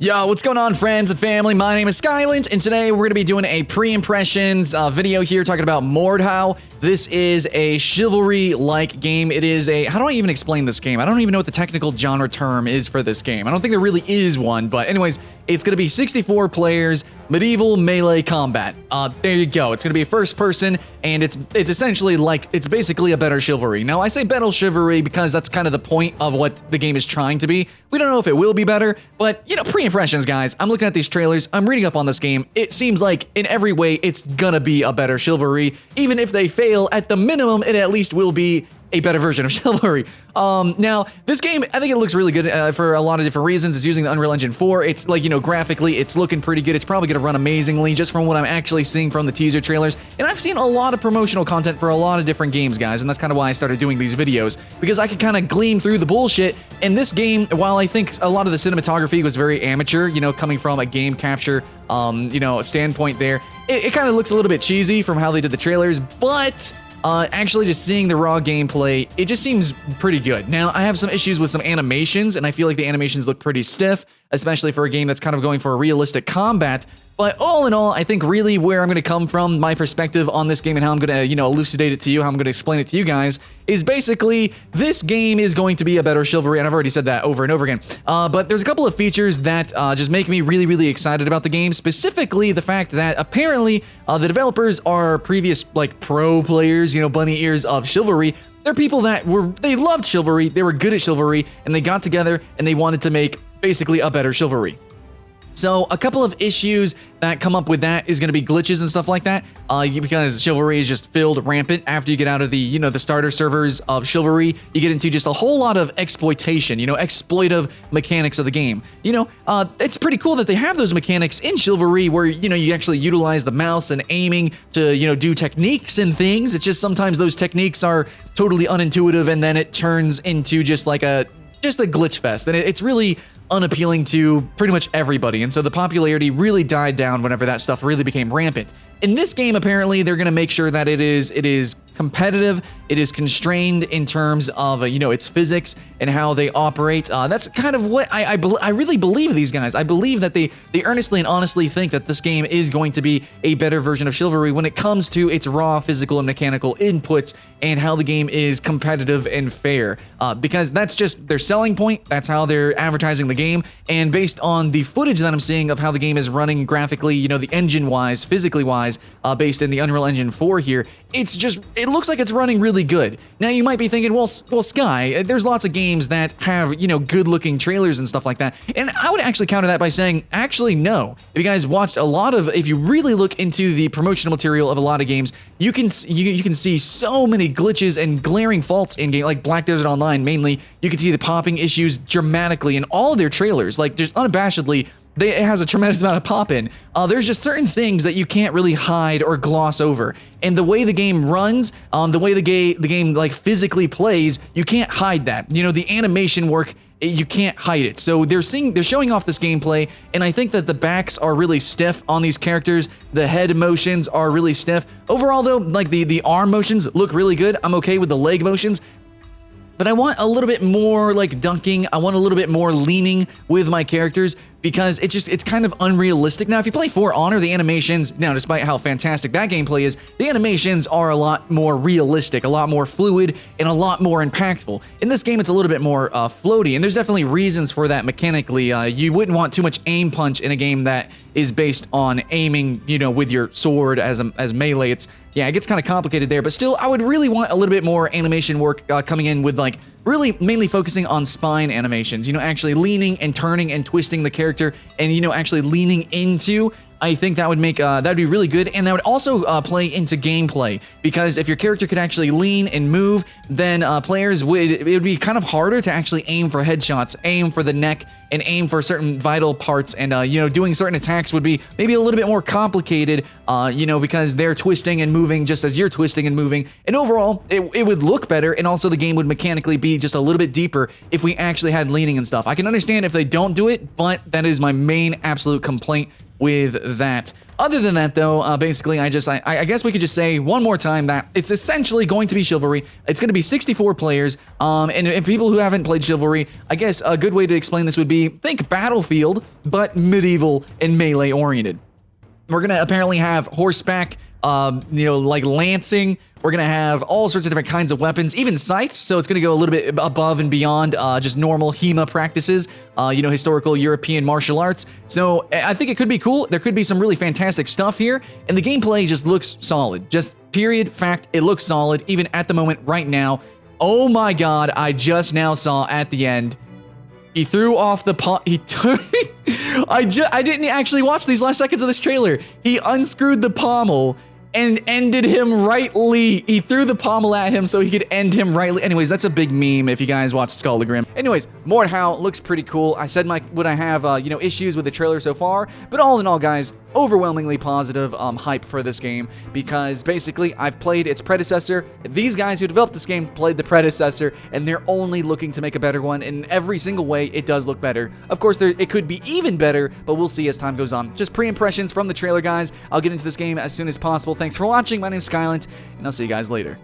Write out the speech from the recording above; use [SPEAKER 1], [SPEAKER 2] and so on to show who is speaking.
[SPEAKER 1] Yo, what's going on, friends and family? My name is Skylent, and today we're going to be doing a pre-impressions video here talking about Mordhau. This is a chivalry-like game. It is a... How do I even explain this game? I don't even know what the technical genre term is for this game. I don't think there really is one, but anyways, it's going to be 64 players, medieval melee combat. There you go. It's going to be first person, and it's essentially like... It's basically a better chivalry. Now, I say better chivalry because that's kind of the point of what the game is trying to be. We don't know if it will be better, but, you know, pre-impressions, guys. I'm looking at these trailers. I'm reading up on this game. It seems like, in every way, it's gonna be a better chivalry. Even if they fail, at the minimum, it at least will be a better version of chivalry. Now, this game, I think it looks really good for a lot of different reasons. It's using the Unreal Engine 4. It's like, you know, graphically, it's looking pretty good. It's probably gonna run amazingly just from what I'm actually seeing from the teaser trailers. And I've seen a lot of promotional content for a lot of different games, guys, and that's kind of why I started doing these videos, because I could kind of glean through the bullshit. And this game, while I think a lot of the cinematography was very amateur, you know, coming from a game capture, you know, standpoint there, it kind of looks a little bit cheesy from how they did the trailers, but actually just seeing the raw gameplay, it just seems pretty good. Now, I have some issues with some animations, and I feel like the animations look pretty stiff, especially for a game that's kind of going for a realistic combat. But all in all, I think really where I'm going to come from, my perspective on this game and how I'm going to, you know, elucidate it to you, how I'm going to explain it to you guys, is basically this game is going to be a better chivalry, and I've already said that over and over again. But there's a couple of features that just make me really, really excited about the game, specifically the fact that apparently the developers are previous, like, pro players, you know, bunny ears of chivalry. They're people that they loved chivalry, they were good at chivalry, and they got together and they wanted to make basically a better chivalry. So a couple of issues that come up with that is going to be glitches and stuff like that, because chivalry is just filled rampant after you get out of the, you know, the starter servers of chivalry. You get into just a whole lot of exploitation, you know, exploitive mechanics of the game. You know, it's pretty cool that they have those mechanics in chivalry where, you know, you actually utilize the mouse and aiming to, you know, do techniques and things. It's just sometimes those techniques are totally unintuitive, and then it turns into just like a glitch fest, and it's really unappealing to pretty much everybody, and so the popularity really died down whenever that stuff really became rampant. In this game, apparently, they're going to make sure that it is competitive, it is constrained in terms of, you know, its physics and how they operate. That's kind of what I really believe these guys. I believe that they earnestly and honestly think that this game is going to be a better version of chivalry when it comes to its raw physical and mechanical inputs and how the game is competitive and fair. Because that's just their selling point, that's how they're advertising the game, and based on the footage that I'm seeing of how the game is running graphically, you know, the engine-wise, physically-wise, based in the Unreal Engine 4 here, it looks like it's running really good. Now, you might be thinking, well, Sky, there's lots of games that have, you know, good-looking trailers and stuff like that, and I would actually counter that by saying, actually, no. If you guys watched if you really look into the promotional material of a lot of games, you can see so many glitches and glaring faults in game, like Black Desert Online mainly. You can see the popping issues dramatically in all of their trailers, like just unabashedly. It has a tremendous amount of pop-in. There's just certain things that you can't really hide or gloss over. And the way the game runs, the way the game like physically plays, you can't hide that. You know, the animation work, you can't hide it. So they're showing off this gameplay, and I think that the backs are really stiff on these characters. The head motions are really stiff. Overall, though, like the arm motions look really good. I'm okay with the leg motions. But I want a little bit more like dunking. I want a little bit more leaning with my characters, because it's kind of unrealistic. Now, if you play For Honor, the animations, now despite how fantastic that gameplay is, the animations are a lot more realistic, a lot more fluid, and a lot more impactful. In this game, it's a little bit more floaty, and there's definitely reasons for that mechanically. You wouldn't want too much aim punch in a game that is based on aiming, you know, with your sword as melee. It gets kind of complicated there, but still, I would really want a little bit more animation work coming in with, like, really mainly focusing on spine animations, you know, actually leaning and turning and twisting the character and, you know, actually leaning into. I think that would make, that'd be really good, and that would also play into gameplay, because if your character could actually lean and move, then it would be kind of harder to actually aim for headshots, aim for the neck, and aim for certain vital parts, and, you know, doing certain attacks would be maybe a little bit more complicated, you know, because they're twisting and moving just as you're twisting and moving, and overall, it would look better, and also the game would mechanically be just a little bit deeper if we actually had leaning and stuff. I can understand if they don't do it, but that is my main absolute complaint with that. Other than that, though, basically, I guess we could just say one more time that it's essentially going to be Chivalry. It's going to be 64 players, and people who haven't played Chivalry, I guess a good way to explain this would be, think Battlefield, but medieval and melee-oriented. We're going to apparently have horseback, like lancing. We're going to have all sorts of different kinds of weapons, even scythes, so it's going to go a little bit above and beyond just normal HEMA practices, historical European martial arts. So I think it could be cool. There could be some really fantastic stuff here, and the gameplay just looks solid. Just period, fact, it looks solid, even at the moment right now. Oh my god, I just now saw at the end, he threw off the I didn't actually watch these last seconds of this trailer. He unscrewed the pommel and ended him rightly. He threw the pommel at him so he could end him rightly. Anyways, that's a big meme if you guys watch Skylagrim. Anyways, Mordhau looks pretty cool. I said would I have issues with the trailer so far, but all in all, guys, overwhelmingly positive hype for this game, because basically I've played its predecessor. These guys who developed this game played the predecessor, and they're only looking to make a better one. In every single way, it does look better. Of course, it could be even better, but we'll see as time goes on. Just pre-impressions from the trailer, guys. I'll get into this game as soon as possible. Thanks for watching. My name's Skylent, and I'll see you guys later.